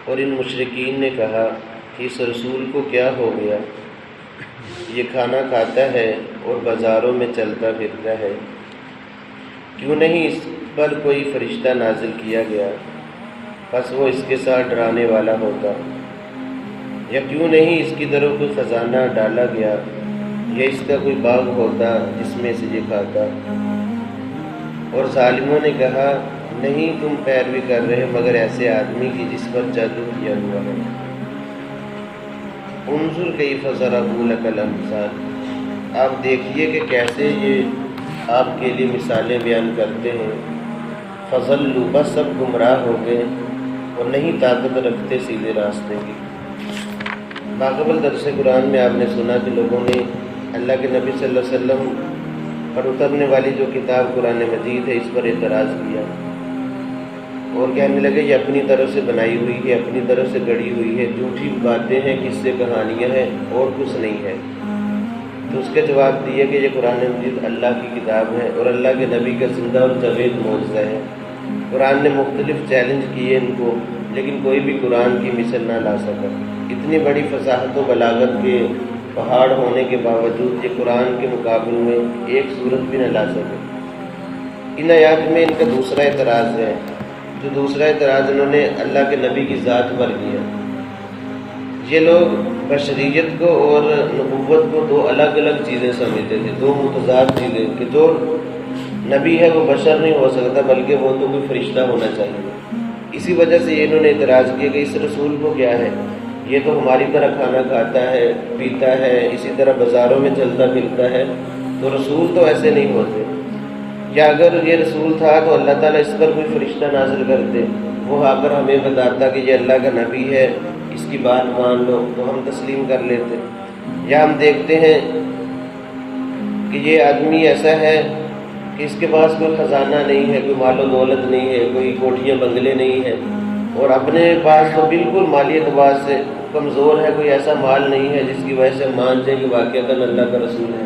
اور ان مشرکین نے کہا کہ اس رسول کو کیا ہو گیا، یہ کھانا کھاتا ہے اور بازاروں میں چلتا پھرتا ہے، کیوں نہیں اس پر کوئی فرشتہ نازل کیا گیا، بس وہ اس کے ساتھ ڈرانے والا ہوتا، یا کیوں نہیں اس کی طرف کوئی خزانہ ڈالا گیا، یا اس کا کوئی باغ ہوتا جس میں سے یہ کھاتا۔ اور ظالموں نے کہا نہیں، تم پیروی کر رہے مگر ایسے آدمی کی جس پر جادو کیا ہوا ہے۔ انظر کیف ضربوا لک الامثال، آپ دیکھیے کہ کیسے یہ آپ کے لیے مثالیں بیان کرتے ہیں۔ فضلوا، بس سب گمراہ ہو گئے اور نہیں طاقت رکھتے سیدھے راستے کی۔ باقبل درس قرآن میں آپ نے سنا کہ لوگوں نے اللہ کے نبی صلی اللہ علیہ وسلم پر اترنے والی جو کتاب قرآن مجید ہے اس پر اعتراض کیا اور کہنے لگے یہ اپنی طرف سے بنائی ہوئی ہے، اپنی طرف سے گڑھی ہوئی ہے، جھوٹی باتیں ہیں، قصے کہانیاں ہیں اور کچھ نہیں ہے۔ تو اس کے جواب دیے کہ یہ قرآن مجید اللہ کی کتاب ہے اور اللہ کے نبی کا زندہ اور جاوید معجزہ ہے۔ قرآن نے مختلف چیلنج کیے ان کو، لیکن کوئی بھی قرآن کی مثل نہ لا سکا۔ اتنی بڑی فصاحت و بلاغت کے پہاڑ ہونے کے باوجود یہ قرآن کے مقابلے میں ایک صورت بھی نہ لا سکے۔ ان آیات میں ان کا دوسرا اعتراض ہے، جو دوسرا اعتراض انہوں نے اللہ کے نبی کی ذات پر کیا۔ یہ لوگ بشریت کو اور نبوت کو دو الگ الگ چیزیں سمجھتے تھے، دو متضاد چیزیں، کہ جو نبی ہے وہ بشر نہیں ہو سکتا بلکہ وہ تو کوئی فرشتہ ہونا چاہیے۔ اسی وجہ سے انہوں نے اعتراض کیا کہ اس رسول کو کیا ہے، یہ تو ہماری طرح کھانا کھاتا ہے، پیتا ہے، اسی طرح بازاروں میں چلتا پھرتا ہے، تو رسول تو ایسے نہیں ہوتے۔ یا اگر یہ رسول تھا تو اللہ تعالیٰ اس پر کوئی فرشتہ نازل کرتے، وہ آ کر ہمیں بتاتا کہ یہ اللہ کا نبی ہے، اس کی بات مان لو، تو ہم تسلیم کر لیتے۔ یا ہم دیکھتے ہیں کہ یہ آدمی ایسا ہے کہ اس کے پاس کوئی خزانہ نہیں ہے، کوئی مال و دولت نہیں ہے، کوئی کوٹھیاں بنگلے نہیں ہیں، اور اپنے پاس تو بالکل مالی اعتبار سے کمزور ہے، کوئی ایسا مال نہیں ہے جس کی وجہ سے مان جائیں کہ واقعتاً اللہ کا رسول ہے۔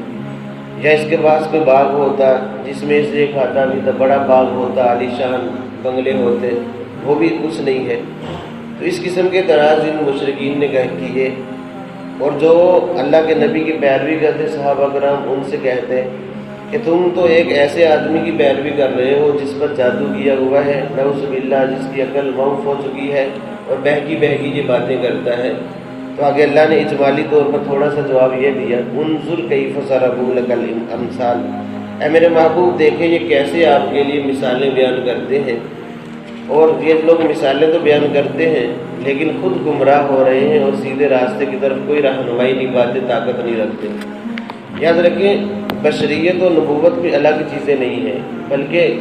یا اس کے پاس کوئی باغ ہوتا جس میں سے کھاتا بھی تھا، بڑا باغ ہوتا، عالی شان بنگلے ہوتے، وہ بھی کچھ نہیں ہے۔ تو اس قسم کے اعتراض ان مشرکین نے کیے، اور جو اللہ کے نبی کی پیروی کرتے صحابہ کرام ان سے کہتے ہیں کہ تم تو ایک ایسے آدمی کی پیروی کر رہے ہو جس پر جادو کیا ہوا ہے، نعوذ باللہ، جس کی عقل معاف ہو چکی ہے اور بہکی بہکی یہ باتیں کرتا ہے۔ تو آگے اللہ نے اجمالی طور پر تھوڑا سا جواب یہ دیا، انظر کیف ضربوا لک الامثال، اے میرے محبوب دیکھیں یہ کیسے آپ کے لیے مثالیں بیان کرتے ہیں۔ اور یہ لوگ مثالیں تو بیان کرتے ہیں لیکن خود گمراہ ہو رہے ہیں اور سیدھے راستے کی طرف کوئی رہنمائی نہیں پاتے، طاقت نہیں رکھتے۔ یاد رکھیں بشریت اور نبوت بھی الگ چیزیں نہیں ہیں، بلکہ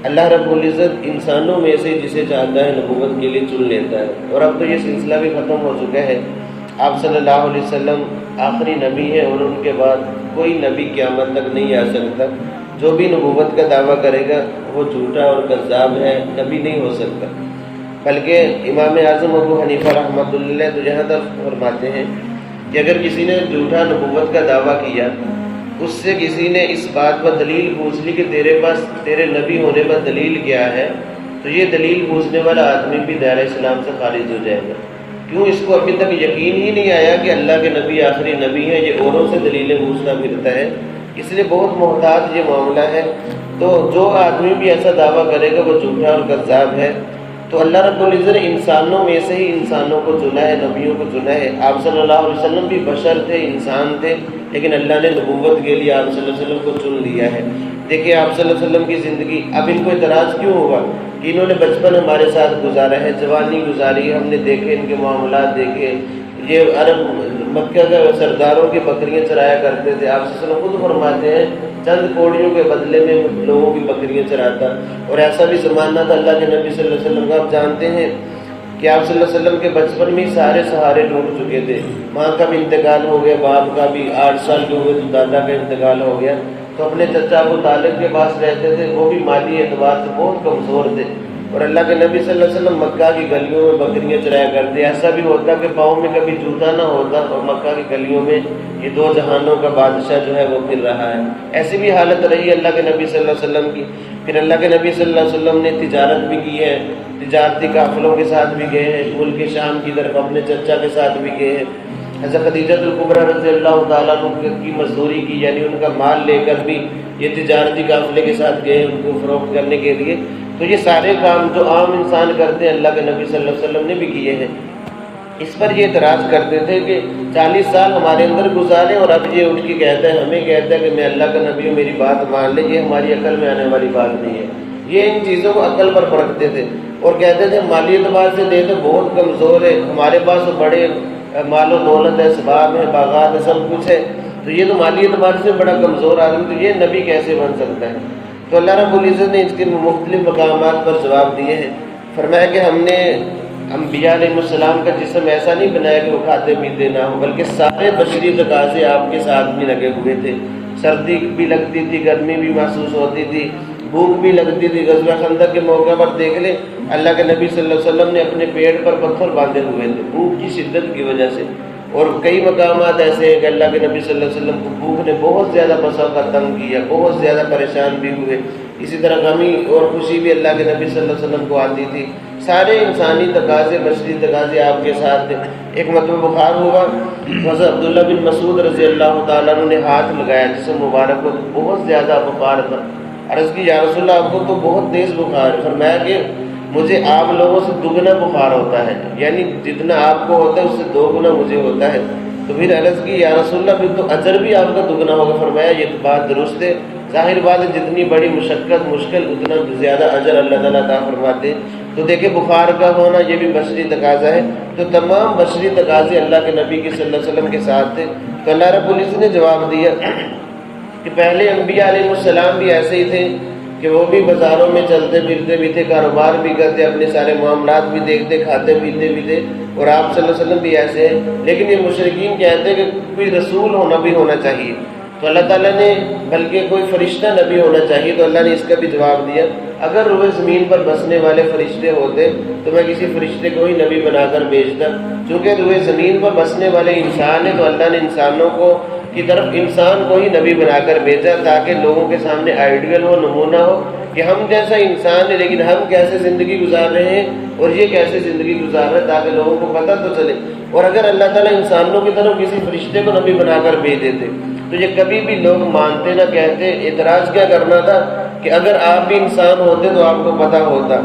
اللہ رب العزت انسانوں میں سے جسے چاہتا ہے نبوت کے لیے چن لیتا ہے۔ اور اب تو یہ سلسلہ بھی ختم ہو چکا ہے، آپ صلی اللہ علیہ وسلم آخری نبی ہیں اور ان کے بعد کوئی نبی قیامت تک نہیں آ سکتا۔ جو بھی نبوت کا دعویٰ کرے گا وہ جھوٹا اور کذاب ہے، نبی نہیں ہو سکتا۔ بلکہ امام اعظم ابو حنیفہ رحمۃ اللہ تو یہاں تک فرماتے ہیں کہ اگر کسی نے جھوٹا نبوت کا دعویٰ کیا، اس سے کسی نے اس بات پر دلیل پوچھ لی کہ تیرے پاس تیرے نبی ہونے پر دلیل کیا ہے، تو یہ دلیل پوچھنے والا آدمی بھی دائرہ اسلام سے خارج ہو جائے گا۔ کیوں؟ اس کو ابھی تک یقین ہی نہیں آیا کہ اللہ کے نبی آخری نبی ہیں، یہ اوروں سے دلیلیں پوچھتا پھرتا ہے، اس لیے بہت محتاط یہ معاملہ ہے۔ تو جو آدمی بھی ایسا دعویٰ کرے گا وہ جھوٹا اور کذاب ہے۔ تو اللہ رب العزت نے انسانوں میں سے ہی انسانوں کو چنا ہے، نبیوں کو چنا ہے۔ آپ صلی اللہ علیہ وسلم بھی بشر تھے، انسان تھے، لیکن اللہ نے نبوت کے لیے آپ صلی اللہ علیہ وسلم کو چن لیا ہے۔ دیکھیں آپ صلی اللہ علیہ وسلم کی زندگی، اب ان کو اعتراض کیوں ہوا کہ انہوں نے بچپن ہمارے ساتھ گزارا ہے، جوانی گزاری ہے، ہم نے دیکھے ان کے معاملات دیکھے، یہ عرب مکہ کے سرداروں کی بکریاں چرایا کرتے تھے۔ آپ صلی اللہ علیہ وسلم خود فرماتے ہیں چند کوڑیوں کے بدلے میں لوگوں کی بکریاں چراتا، اور ایسا بھی زمانہ تھا اللہ کے نبی صلی اللہ علیہ وسلم کا۔ آپ جانتے ہیں کہ آپ صلی اللہ علیہ وسلم کے بچپن میں سارے سہارے ٹوٹ چکے تھے، ماں کا بھی انتقال ہو گیا، باپ کا بھی، 8 سال کے ہوئے تو دادا کا انتقال ہو گیا، تو اپنے چچا ابو طالب کے پاس رہتے تھے، وہ بھی مالی اعتبار سے بہت کمزور تھے۔ اور اللہ کے نبی صلی اللہ علیہ وسلم مکہ کی گلیوں میں بکریاں چرایا کرتے. ایسا بھی ہوتا کہ پاؤں میں کبھی جوتا نہ ہوتا اور مکہ کی گلیوں میں یہ دو جہانوں کا بادشاہ جو ہے وہ پھر رہا ہے. ایسی بھی حالت رہی اللہ کے نبی صلی اللہ علیہ وسلم کی. پھر اللہ کے نبی صلی اللہ علیہ وسلم نے تجارت بھی کی ہے, تجارتی قافلوں کے ساتھ بھی گئے ہیں, ملک شام کی طرف اپنے چچا کے ساتھ بھی گئے ہیں. حضرت خدیجہ الکبریٰ رضی اللہ تعالیٰ عنہ کی مزدوری کی, یعنی ان کا مال لے کر بھی یہ تجارتی قافلے کے ساتھ گئے ان کو فروخت کرنے کے لیے. تو یہ سارے کام جو عام انسان کرتے ہیں اللہ کے نبی صلی اللہ علیہ وسلم نے بھی کیے ہیں. اس پر یہ اعتراض کرتے تھے کہ 40 سال ہمارے اندر گزارے اور اب یہ اٹھ کے کہتا ہے, ہمیں کہتا ہے کہ میں اللہ کا نبی ہوں, میری بات مان لے. یہ ہماری عقل میں آنے والی بات نہیں ہے. یہ ان چیزوں کو عقل پر پرکھتے تھے اور کہتے تھے مالی اعتبار سے دے تو بہت کمزور ہے, ہمارے پاس تو بڑے مال و دولت ہے, اسباب ہے, باغات ہے, سب کچھ ہے, تو یہ تو مالی اعتبار سے بڑا کمزور آدمی, تو یہ نبی کیسے بن سکتا ہے؟ تو اللہ رب العزت نے اس کے مختلف مقامات پر جواب دیے ہیں. فرمایا کہ ہم نے انبیاء علیہ السلام کا جسم ایسا نہیں بنایا کہ وہ کھاتے پیتے نہ ہو, بلکہ سارے بشری تقاضے آپ کے ساتھ بھی لگے ہوئے تھے. سردی بھی لگتی تھی, گرمی بھی محسوس ہوتی تھی, بھوک بھی لگتی تھی. غزوہ خندق کے موقع پر دیکھ لیں, اللہ کے نبی صلی اللہ علیہ وسلم نے اپنے پیٹ پر پتھر باندھے ہوئے تھے بھوک کی شدت کی وجہ سے. اور کئی مقامات ایسے ہیں کہ اللہ کے نبی صلی اللہ علیہ وسلم کو بھوک نے بہت زیادہ بسا کا تنگ کیا, بہت زیادہ پریشان بھی ہوئے. اسی طرح غمی اور خوشی بھی اللہ کے نبی صلی اللہ علیہ وسلم کو آتی تھی. سارے انسانی تقاضے, بشری تقاضے آپ کے ساتھ تھے. ایک مرتبہ بخار ہوا, حضرت عبداللہ بن مسعود رضی اللہ تعالیٰ عنہ نے ہاتھ لگایا جسم مبارک کو, بہت زیادہ بخار تھا. عرض کی یا رسول اللہ آپ کو تو بہت تیز بخار ہے. فرمایا کہ مجھے آپ لوگوں سے دگنا بخار ہوتا ہے, یعنی جتنا آپ کو ہوتا ہے اس سے 2 گنا مجھے ہوتا ہے. تو پھر عرض کی یا رسول اللہ پھر تو اجر بھی آپ کا دگنا ہوگا. فرمایا یہ بات درست ہے, ظاہر بات ہے جتنی بڑی مشقت مشکل اتنا زیادہ اجر اللہ تعالیٰ عطا فرماتے. تو دیکھیں بخار کا ہونا یہ بھی بشری تقاضا ہے. تو تمام بشری تقاضے اللہ کے نبی کی صلی اللہ علیہ وسلم کے ساتھ تھے. تو اللہ رب العزت نے جواب دیا کہ پہلے انبیاء علیہ السلام بھی ایسے ہی تھے کہ وہ بھی بازاروں میں چلتے پھرتے بھی تھے, کاروبار بھی کرتے, اپنے سارے معاملات بھی دیکھتے, کھاتے پیتے بھی تھے, اور آپ صلی اللہ علیہ وسلم بھی ایسے ہیں. لیکن یہ مشرکین کہتے ہیں کہ کوئی رسول ہونا بھی ہونا چاہیے. تو اللہ تعالیٰ نے بلکہ کوئی فرشتہ نبی ہونا چاہیے. تو اللہ نے اس کا بھی جواب دیا, اگر روئے زمین پر بسنے والے فرشتے ہوتے تو میں کسی فرشتے کو ہی نبی بنا کر بھیجتا. چونکہ روئے زمین پر بسنے والے انسان ہیں تو اللہ نے انسانوں کو کی طرف انسان کو ہی نبی بنا کر بھیجا تاکہ لوگوں کے سامنے آئیڈیل ہو, نمونہ ہو کہ ہم جیسا انسان ہے لیکن ہم کیسے زندگی گزار رہے ہیں اور یہ کیسے زندگی گزار رہے ہیں, تاکہ لوگوں کو پتہ تو چلے. اور اگر اللہ تعالیٰ انسانوں کی طرف کسی فرشتے کو نبی بنا کر بھیج دیتے تو یہ کبھی بھی لوگ مانتے نہ کہتے. اعتراض کیا کرنا تھا کہ اگر آپ بھی انسان ہوتے تو آپ کو پتہ ہوتا,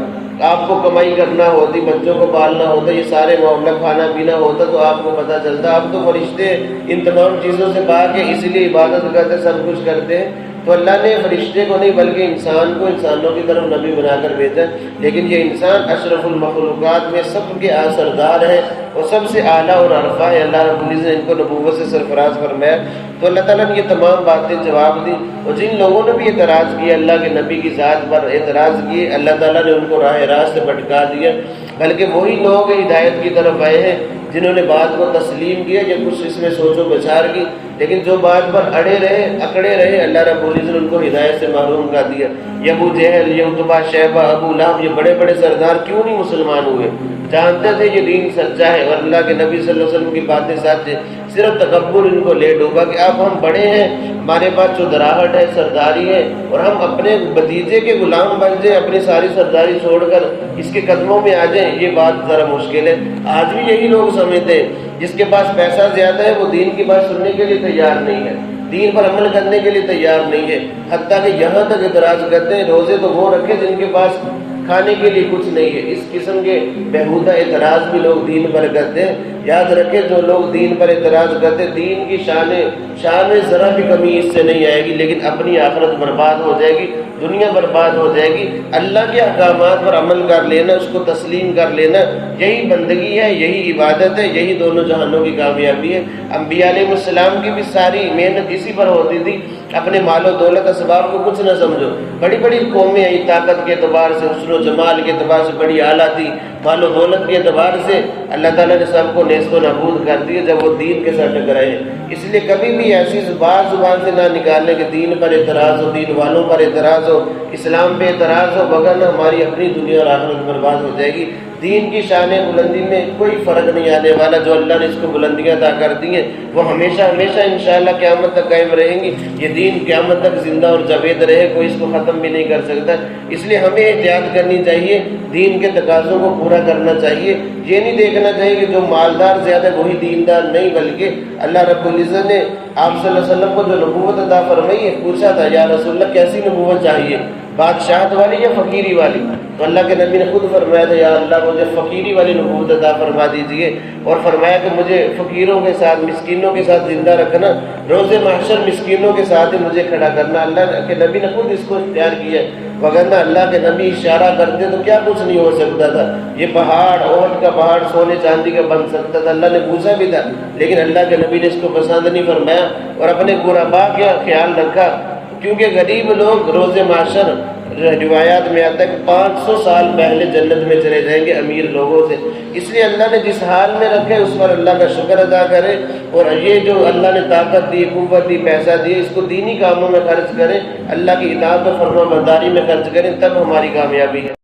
آپ کو کمائی کرنا ہوتی, بچوں کو پالنا ہوتا, یہ سارے معاملہ کھانا پینا ہوتا تو آپ کو پتہ چلتا. آپ تو فرشتے ان تمام چیزوں سے پاک ہے, اس لیے عبادت کرتے, سب کچھ کرتے ہیں. تو اللہ نے فرشتے کو نہیں بلکہ انسان کو انسانوں کی طرف نبی بنا کر بھیجا. لیکن یہ انسان اشرف المخلوقات میں سب کے سردار ہے اور سب سے اعلیٰ اور عرفہ ہے. اللہ رب العزت نے ان کو نبوت سے سرفراز فرمایا. تو اللہ تعالیٰ نے یہ تمام باتیں جواب دی. اور جن لوگوں نے بھی اعتراض کیا اللہ کے نبی کی ذات پر اعتراض کیے, اللہ تعالیٰ نے ان کو راہ راست سے بھٹکا دیا. بلکہ وہی لوگ ہدایت کی طرف آئے ہیں جنہوں نے بات کو تسلیم کیا, یا کچھ اس میں سوچ و بچار کی, لیکن جو بات پر اڑے رہے, اکڑے رہے, اللہ رب العزت نے ان کو ہدایت سے محروم کر دیا. یہ ابو جہل, یہ عتبہ, شیبہ, ابو لہب, یہ بڑے بڑے سردار کیوں نہیں مسلمان ہوئے؟ جانتے تھے یہ دین سچا ہے اور اللہ کے نبی صلی اللہ علیہ وسلم کی باتیں سچ ہیں. صرف تکبر ان کو لے ڈوبا کہ اب ہم بڑے ہیں, ہمارے پاس چودراہٹ ہے, سرداری ہے, اور ہم اپنے بھتیجے کے غلام بن جائیں, اپنی ساری سرداری چھوڑ کر اس کے قدموں میں آ جائیں, یہ بات ذرا مشکل ہے. آج بھی یہی لوگ سمجھتے ہیں جس کے پاس پیسہ زیادہ ہے وہ دین کی بات سننے کے لیے تیار نہیں ہے, دین پر عمل کرنے کے لیے تیار نہیں ہے. حتیٰ کہ یہاں تک اعتراض کرتے ہیں روزے تو وہ رکھے جن کے پاس کھانے کے لیے کچھ نہیں ہے. اس قسم کے بیہودہ اعتراض بھی لوگ دین پر کرتے ہیں. یاد رکھیں جو لوگ دین پر اعتراض کرتے ہیں, دین کی شان میں ذرا بھی کمی اس سے نہیں آئے گی, لیکن اپنی آخرت برباد ہو جائے گی, دنیا برباد ہو جائے گی. اللہ کے احکامات پر عمل کر لینا, اس کو تسلیم کر لینا, یہی بندگی ہے, یہی عبادت ہے, یہی دونوں جہانوں کی کامیابی ہے. انبیاء علیہ السلام کی بھی ساری محنت اسی پر ہوتی تھی. اپنے مال و دولت اسباب کو کچھ نہ سمجھو. بڑی بڑی قومیں آئی, طاقت کے اعتبار سے, حسن و جمال کے اعتبار سے بڑی اعلیٰ تھی, مال و دولت کے اعتبار سے اللہ تعالیٰ نے سب کو نیست و نابود کر دیا جب وہ دین کے ساتھ ٹکرائے ہیں۔ اس لیے کبھی بھی ایسی بات زبان سے نہ نکالنے کہ دین پر اعتراض ہو، دین والوں پر اعتراض ہو، اسلام پہ اعتراض ہو، وگرنہ ہماری اپنی دنیا اور آخرت برباد ہو جائے گی۔ دین کی شان بلندی میں کوئی فرق نہیں آنے والا، جو اللہ نے اس کو بلندیاں عطا کر دی ہیں وہ ہمیشہ ہمیشہ انشاءاللہ قیامت تک قائم رہیں گی۔ یہ دین قیامت تک زندہ اور جاوید رہے، کوئی اس کو ختم بھی نہیں کر سکتا۔ اس لیے ہمیں احتیاط کرنی چاہیے، دین کے تقاضوں کو پورا کرنا چاہیے۔ یہ نہیں دیکھنا چاہیے کہ جو مالدار زیادہ وہی دیندار نہیں، بلکہ اللہ رب العزت نے آپ صلی اللہ علیہ وسلم کو جو نبوت عطا فرمائی ہے، پوچھا تھا یا رسول اللہ کیسی نبوت چاہیے، بادشاہت والی یا فقیری والی؟ تو اللہ کے نبی نے خود فرمایا تھا یا اللہ مجھے فقیری والی نبوت عطا فرما دیجیے، اور فرمایا کہ مجھے فقیروں کے ساتھ، مسکینوں کے ساتھ زندہ رکھنا، روز محشر مسکینوں کے ساتھ ہی مجھے کھڑا کرنا۔ اللہ کے نبی نے خود اس کو اختیار کیا، وگرنہ اللہ کے نبی اشارہ کرتے تو کیا کچھ نہیں ہو سکتا تھا۔ یہ پہاڑ، اونٹ کا پہاڑ سونے چاندی کا بن سکتا تھا، اللہ نے پوچھا بھی تھا، لیکن اللہ کے نبی نے اس کو پسند نہیں فرمایا اور اپنے غرباء کا خیال رکھا، کیونکہ غریب لوگ روز محشر روایات میں آتا ہے کہ 500 سال پہلے جنت میں چلے جائیں گے امیر لوگوں سے۔ اس لیے اللہ نے جس حال میں رکھے اس پر اللہ کا شکر ادا کرے، اور یہ جو اللہ نے طاقت دی، قوت دی، پیسہ دی، اس کو دینی کاموں میں خرچ کریں، اللہ کی اطاعت و فرما برداری میں خرچ کریں، تب ہماری کامیابی ہے۔